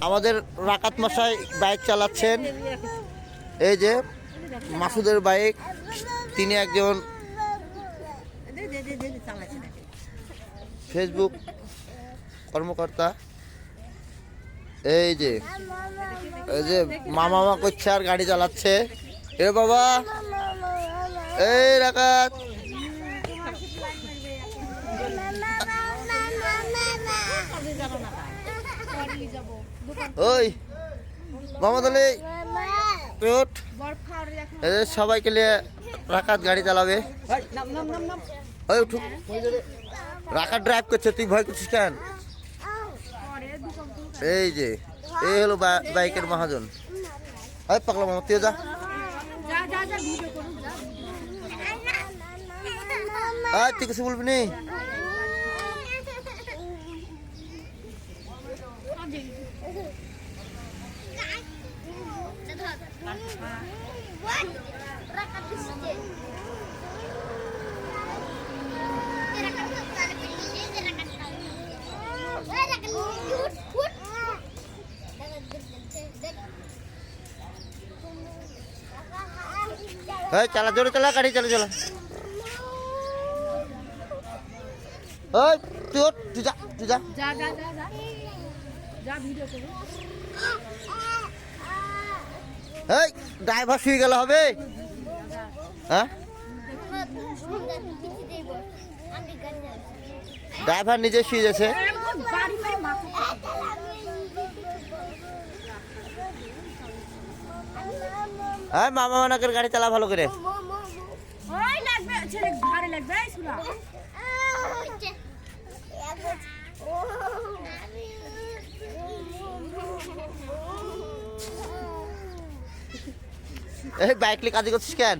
আমাদের রাকাত মশাই বাইক চালাচ্ছেন। এই যে মাসুদের বাইক, তিনি একজন ফেসবুক কর্মকর্তা। এই যে মামা করছে আর গাড়ি চালাচ্ছে। এ বাবা, এই রাকাত, ওই মোহাম্মদ আলী উঠ। এদের সবাইকে নিয়ে রাকাত গাড়ি চালাবে। ওই উঠুক, রাকাত ড্রাইভ করছে, তুই ভয় করছিস কেন? এই যে এই হলো বাইকের মহাজন। ওই পাগলা মামা, তুই যা। তুই কিছু বলবি নি? চালা, জোরে চালা, গাড়ি চালা চালা। তুই যা, তুই যা। ড্রাইভার শুয়ে গেলে হবে? হ্যাঁ, ড্রাইভার নিজে শুয়ে যাচ্ছে। হ্যাঁ, মামা মানাকের গাড়ি চালা ভালো করে। এই বাইক নিয়ে কাজ করছিস কেন?